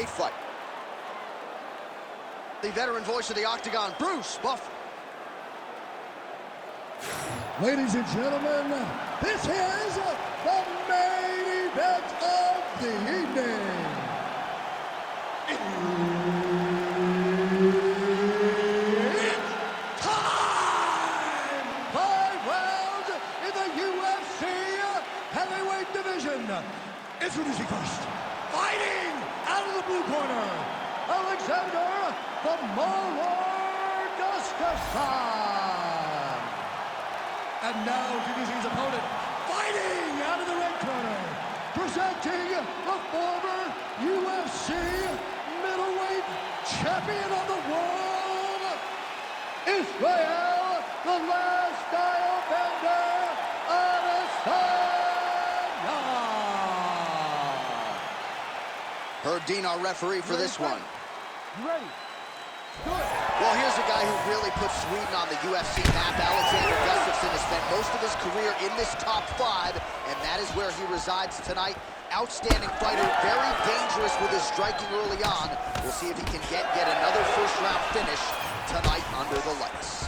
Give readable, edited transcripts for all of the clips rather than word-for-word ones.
fight. The veteran voice of the Octagon, Bruce Buffer. Ladies and gentlemen, this is the main event of the evening. It's time! 5 rounds in the UFC heavyweight division. Introducing first, fighting out of the blue corner, Alexander the Mauler Gustafsson. And now introducing his opponent, fighting out of the red corner, presenting the former UFC middleweight champion of the world, Israel, the last style bender, Adesanya. Herb Dean, our referee for this one. Ready. Well, here's a guy who really put Sweden on the UFC map. Alexander Gustafsson has spent most of his career in this top 5, and that is where he resides tonight. Outstanding fighter, very dangerous with his striking early on. We'll see if he can get another first-round finish tonight under the lights.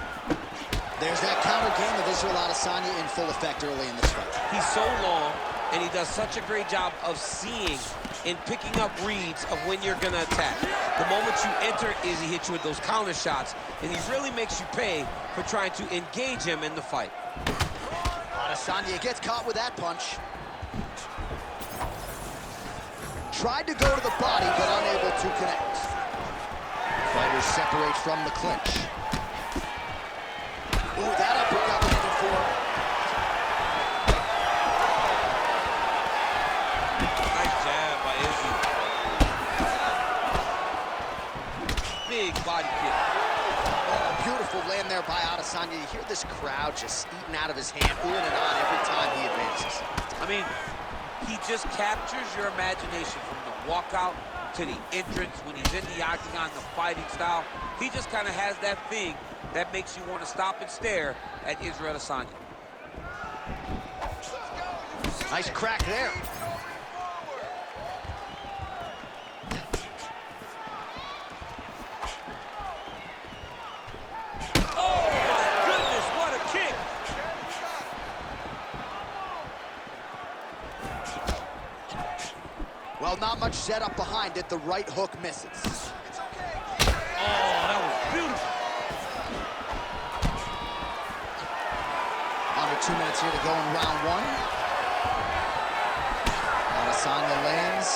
There's that counter game of Israel Adesanya in full effect early in this fight. He's so long, and he does such a great job of seeing and picking up reads of when you're going to attack. The moment you enter is he hits you with those counter shots, and he really makes you pay for trying to engage him in the fight. Adesanya gets caught with that punch. Tried to go to the body, but unable to connect. Fighters separate from the clinch. Ooh, that uppercut went in for. Nice jab by Izzy. Big body kick. Oh, beautiful land there by Adesanya. You hear this crowd just eating out of his hand, oohing and on every time he advances. I mean, he just captures your imagination from the walkout to the entrance when he's in the octagon, the fighting style. He just kind of has that thing that makes you want to stop and stare at Israel Adesanya. Nice crack there. Oh, my goodness, what a kick! Well, not much setup behind it. The right hook misses. Oh, that was beautiful. Under 2 minutes here to go in round 1. Adesanya lands.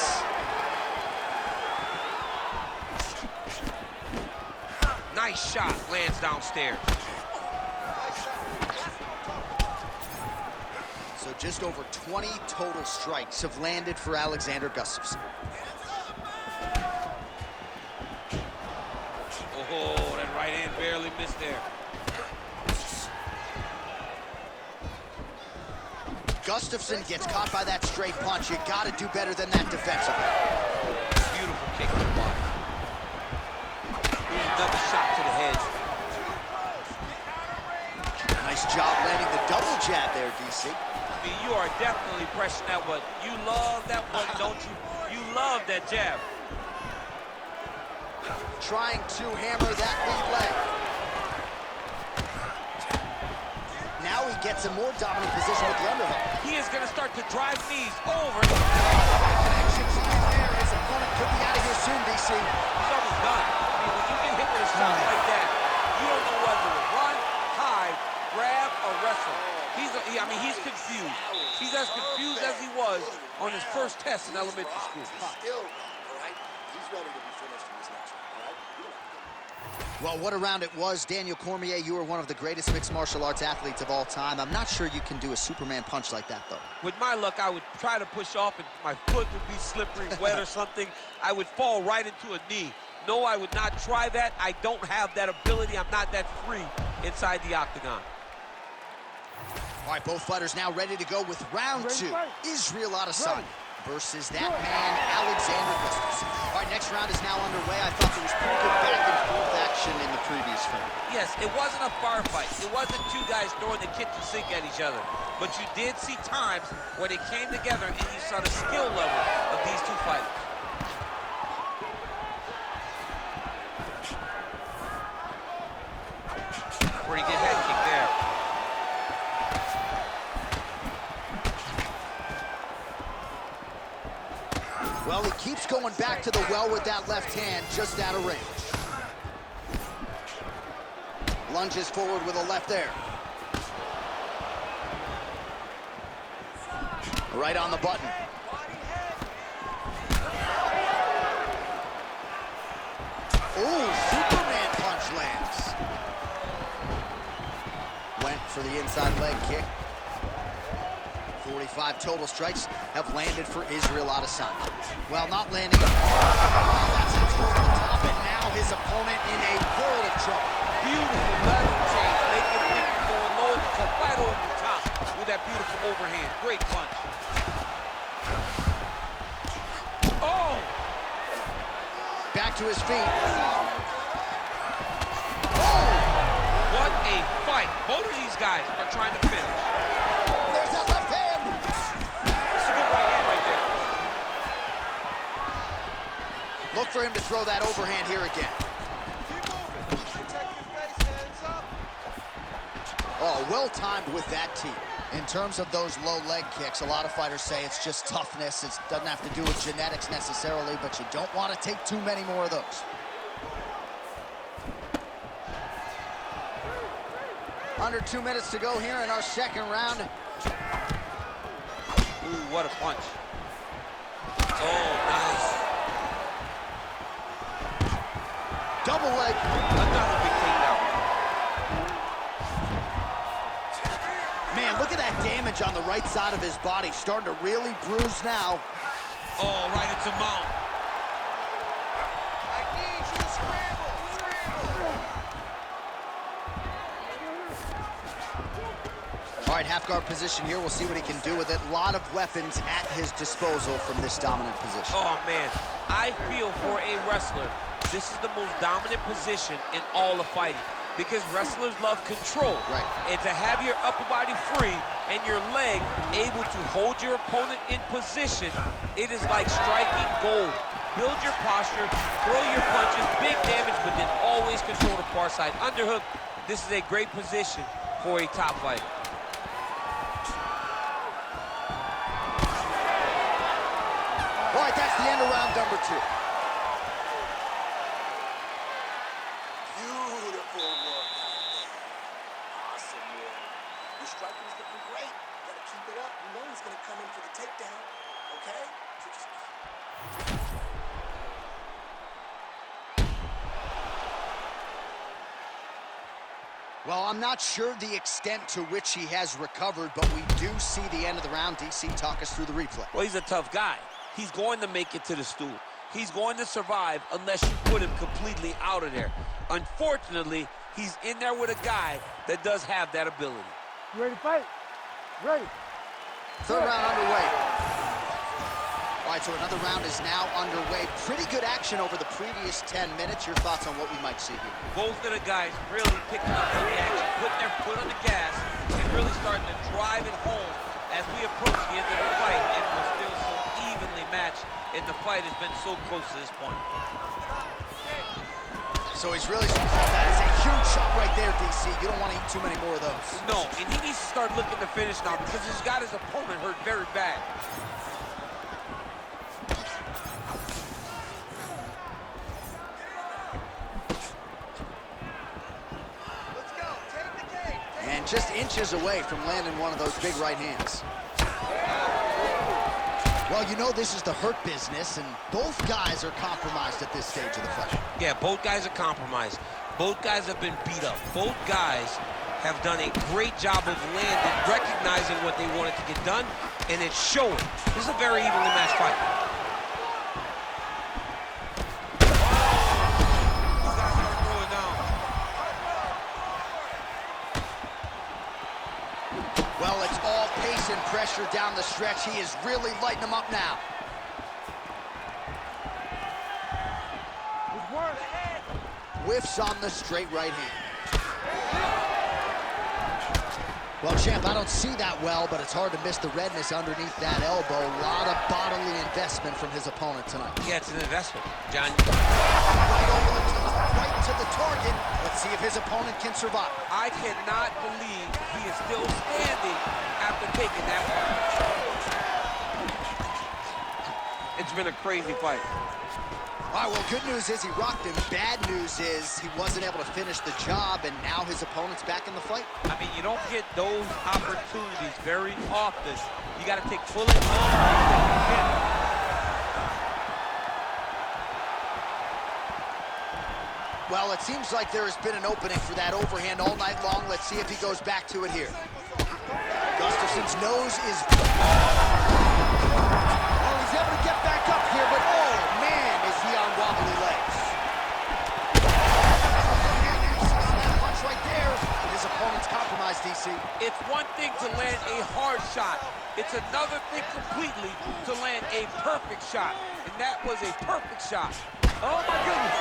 Nice shot, lands downstairs. So just over 20 total strikes have landed for Alexander Gustafsson. Oh, that right hand barely missed there. Gustafsson gets caught by that straight punch. You got to do better than that defensively. Beautiful kick to the body. Another shot to the head. Nice job landing the double jab there, DC. I mean, you are definitely pressing that one. You love that one, don't you? You love that jab. Trying to hammer that lead leg. Now he gets a more dominant position with the underhook. He is going to start to drive knees over. Connection there. His opponent could be out of here soon, DC. He's almost done. I mean, when you get hit with a shot like that, you don't know whether to run, hide, grab, or wrestle. He's confused. He's as confused as he was on his first test in elementary school. Still, all right? He's ready to be finished in this next round, all right? Well, what a round it was. Daniel Cormier, you are one of the greatest mixed martial arts athletes of all time. I'm not sure you can do a Superman punch like that, though. With my luck, I would try to push off and my foot would be slippery, wet or something. I would fall right into a knee. No, I would not try that. I don't have that ability. I'm not that free inside the octagon. All right, both fighters now ready to go with round 2. Israel Adesanya versus that man, Alexander Gustafsson. All right, next round is now underway. I thought there was pretty good back-and-forth action in the previous fight. Yes, it wasn't a firefight. It wasn't two guys throwing the kitchen sink at each other. But you did see times when it came together and you saw the skill level of these two fighters. keeps going back to the well with that left hand, just out of range. Lunges forward with a left there. Right on the button. Ooh, Superman punch lands. Went for the inside leg kick. 45 total strikes have landed for Israel Adesanya. Well, not landing. That's it over the top, and now his opponent in a world of trouble. Beautiful level change, making people go low and come right over the top with that beautiful overhand. Great punch. Oh! Back to his feet. Oh! What a fight. Both of these guys are trying to finish. There's that left hand. That's a good right hand right there. Look for him to throw that overhand here again. Oh, well timed with that tee. In terms of those low leg kicks, a lot of fighters say it's just toughness. It doesn't have to do with genetics necessarily, but you don't want to take too many more of those. Under 2 minutes to go here in our second round. Ooh, what a punch. Oh, nice. Double leg. Another big takedown. Man, look at that damage on the right side of his body. Starting to really bruise now. Oh, right into mount. I need you to scramble. All right, half guard position here. We'll see what he can do with it. A lot of weapons at his disposal from this dominant position. Oh, man. I feel for a wrestler, this is the most dominant position in all of fighting. Because wrestlers love control. Right. And to have your upper body free and your leg able to hold your opponent in position, it is like striking gold. Build your posture, throw your punches, big damage, but then always control the far side. Underhook, this is a great position for a top fighter. All right, that's the end of round number 2. Beautiful work out there. Awesome work. Your striking's looking great. You gotta keep it up. You know he's gonna come in for the takedown. Okay? So just... Well, I'm not sure the extent to which he has recovered, but we do see the end of the round. DC, talk us through the replay. Well, he's a tough guy. He's going to make it to the stool. He's going to survive unless you put him completely out of there. Unfortunately, he's in there with a guy that does have that ability. You ready to fight? Ready. Third round underway. All right, so another round is now underway. Pretty good action over the previous 10 minutes. Your thoughts on what we might see here? Both of the guys really picking up on the action, putting their foot on the gas, and really starting to drive it home as we approach the end of the fight, and we're still so evenly matched, and the fight has been so close to this point. So he's really, that is a huge shot right there, DC. You don't want to eat too many more of those. No, and he needs to start looking to finish now because he's got his opponent hurt very bad. And just inches away from landing one of those big right hands. Well, you know this is the hurt business, and both guys are compromised at this stage of the fight. Yeah, both guys are compromised. Both guys have been beat up. Both guys have done a great job of landing, recognizing what they wanted to get done, and it's showing. This is a very evenly matched fight. Well, it's all pace and pressure down the stretch. He is really lighting them up now. Whiffs on the straight right hand. Well, champ, I don't see that well, but it's hard to miss the redness underneath that elbow. A lot of bodily investment from his opponent tonight. Yeah, it's an investment, John. Right to the target. Let's see if his opponent can survive. I cannot believe he is still standing after taking that one. And It's been a crazy fight. All right, well, good news is he rocked him. Bad news is he wasn't able to finish the job, and now his opponent's back in the fight. I mean, you don't get those opportunities very often. You got to take full advantage. Well, it seems like there has been an opening for that overhand all night long. Let's see if he goes back to it here. Gustafsson's nose is... Oh, he's able to get back up here, but oh, man, is he on wobbly legs. That punch right there. His opponent's compromised, DC. It's one thing to land a hard shot. It's another thing completely to land a perfect shot. And that was a perfect shot. Oh, my goodness.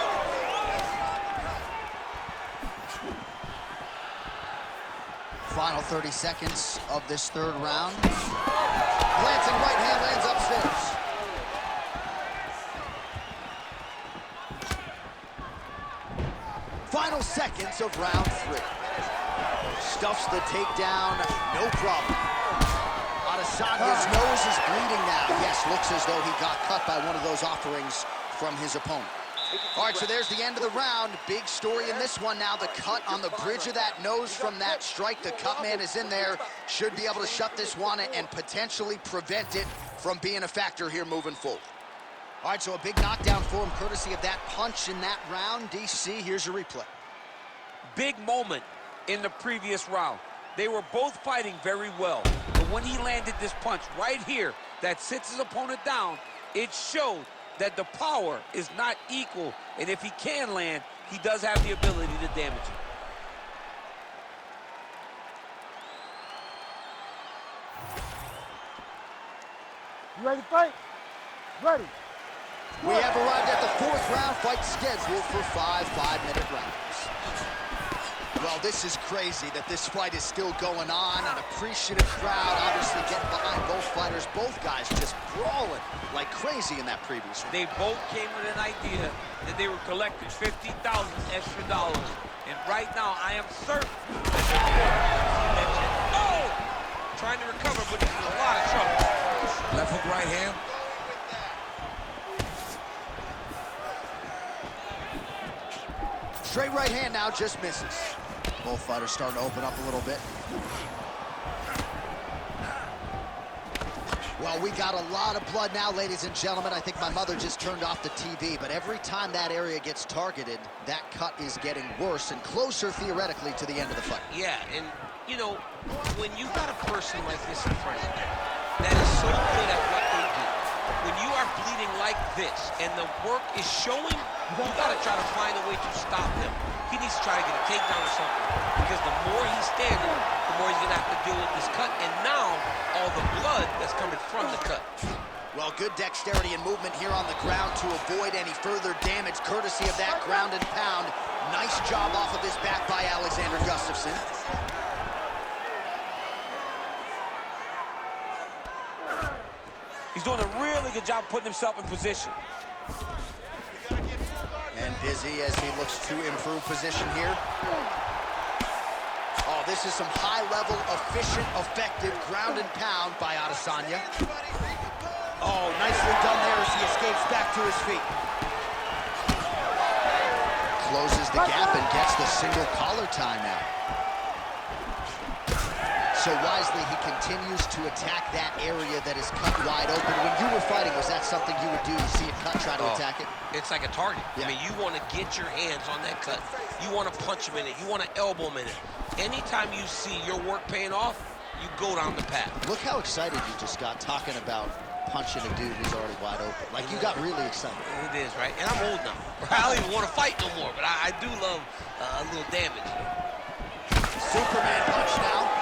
Final 30 seconds of this third round. Glancing right hand lands upstairs. Final seconds of round 3. Stuffs the takedown, no problem. Adesanya's nose is bleeding now. Yes, looks as though he got cut by one of those offerings from his opponent. All right, so there's the end of the round. Big story in this one now. The cut on the bridge of that nose from that strike. The cut man is in there. Should be able to shut this one and potentially prevent it from being a factor here moving forward. All right, so a big knockdown for him courtesy of that punch in that round. DC, here's your replay. Big moment in the previous round. They were both fighting very well. But when he landed this punch right here that sits his opponent down, it showed that the power is not equal, and if he can land, he does have the ability to damage it. You ready to fight? Ready. We have arrived at the 4th round, fight scheduled for 5 5-minute rounds. Well, this is crazy that this fight is still going on. An appreciative crowd obviously getting behind both fighters. Both guys just brawling like crazy in that previous round. They both came with an idea that they were collecting $50,000 extra dollars. And right now, I am certain that they're going to oh! Trying to recover, but he's in a lot of trouble. Left hook, right hand. Straight right hand now, just misses. Both fighters starting to open up a little bit. Well, we got a lot of blood now, ladies and gentlemen. I think my mother just turned off the TV, but every time that area gets targeted, that cut is getting worse and closer, theoretically, to the end of the fight. Yeah, and, you know, when you got a person like this in front of you that is so good at what they do, when you are bleeding like this and the work is showing, you got to try to find a way to stop him. He needs to try to get a takedown or something, because the more he's standing, the more he's going to have to deal with this cut, and now all the blood that's coming from the cut. Well, good dexterity and movement here on the ground to avoid any further damage, courtesy of that ground and pound. Nice job off of his back by Alexander Gustafsson. He's doing a really good job putting himself in position. And busy as he looks to improve position here. Oh, this is some high-level, efficient, effective ground and pound by Adesanya. Oh, nicely done there as he escapes back to his feet. Closes the gap and gets the single collar tie now. So wisely, he continues to attack that area that is cut wide open. When you were fighting, was that something you would do? You see it cut, try to attack it? It's like a target. Yeah. I mean, you want to get your hands on that cut. You want to punch him in it. You want to elbow him in it. Anytime you see your work paying off, you go down the path. Look how excited you just got talking about punching a dude who's already wide open. Like, you got really excited. It is, right? And I'm old now. I don't even want to fight no more, but I do love a little damage. Superman punch now.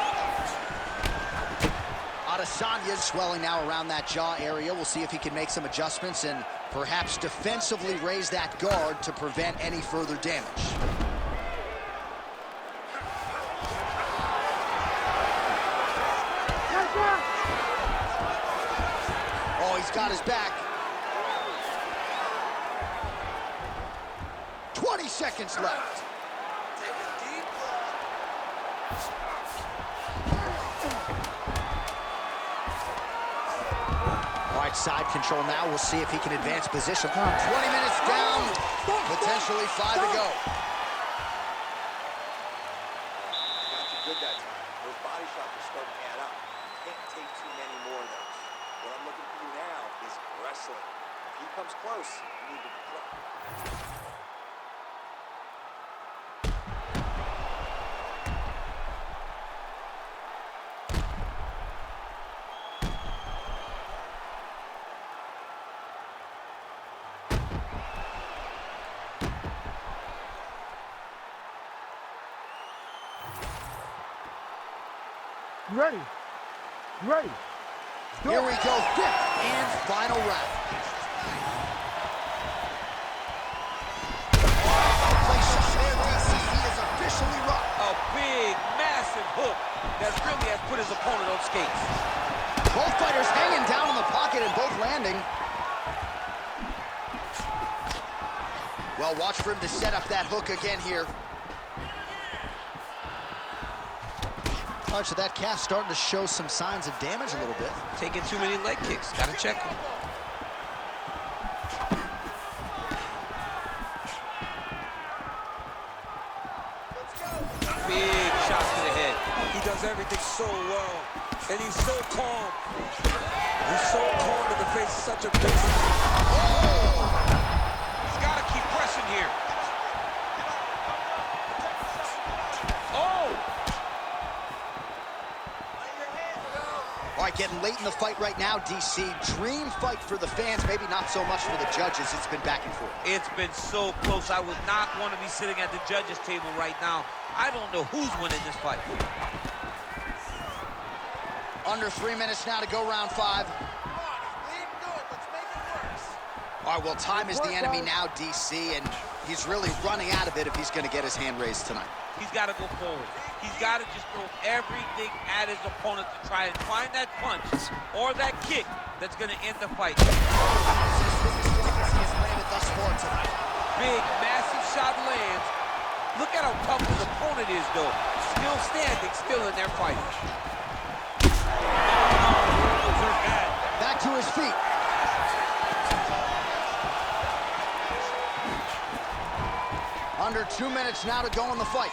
Adesanya's swelling now around that jaw area. We'll see if he can make some adjustments and perhaps defensively raise that guard to prevent any further damage. Oh, he's got his back. 20 seconds left. right, side control now. We'll see if he can advance position. 20 minutes down, potentially 5 to go. Got you good that time. Those body shots are starting to add up. You can't take too many more of those. What I'm looking for you now is wrestling. If he comes close, you need to drop. You ready? You ready? Here we go, fifth and final round. Places there, DC. He is officially rocked. A big, massive hook that really has put his opponent on skates. Both fighters hanging down in the pocket and both landing. Well, watch for him to set up that hook again here. All right, so that calf starting to show some signs of damage a little bit. Taking too many leg kicks. Gotta check him. Big shot to the head. He does everything so well, and he's so calm. He's so calm in the face of such a big... He's gotta keep pressing here. All right, getting late in the fight right now, DC. Dream fight for the fans, maybe not so much for the judges. It's been back and forth. It's been so close. I would not want to be sitting at the judges' table right now. I don't know who's winning this fight. Under 3 minutes now to go round 5. All right, well, time is the enemy now, DC, and he's really running out of it if he's going to get his hand raised tonight. He's got to go forward. He's got to just throw everything at his opponent to try and find that punch or that kick that's going to end the fight. This is his biggest strike he has landed thus far tonight. Big, massive shot lands. Look at how tough his opponent is, though. Still standing, still in their fight. Back to his feet. Under 2 minutes now to go in the fight.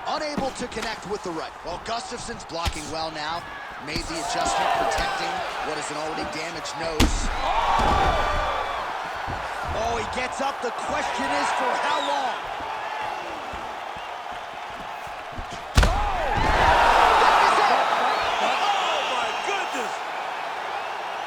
Unable to connect with the right. Well, Gustafsson's blocking well now. Made the adjustment, protecting what is an already damaged nose. Oh, he gets up. The question is for how long?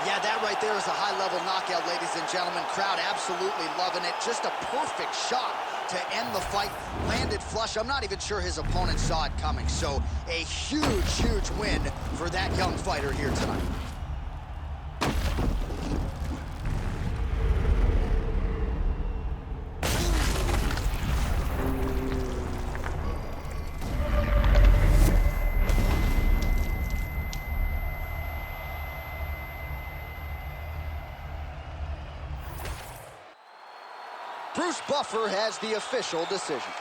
Yeah, that right there is a high-level knockout, ladies and gentlemen. Crowd absolutely loving it. Just a perfect shot to end the fight. Landed flush. I'm not even sure his opponent saw it coming. So a huge, huge win for that young fighter here tonight. Bruce Buffer has the official decision.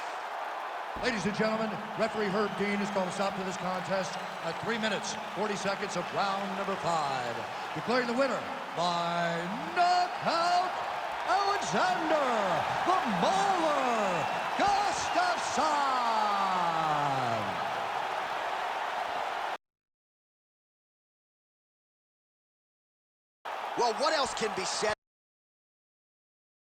Ladies and gentlemen, referee Herb Dean has called a stop to this contest at 3 minutes, 40 seconds of round number 5. Declaring the winner by knockout, Alexander the Mauler Gustafsson. Well, what else can be said?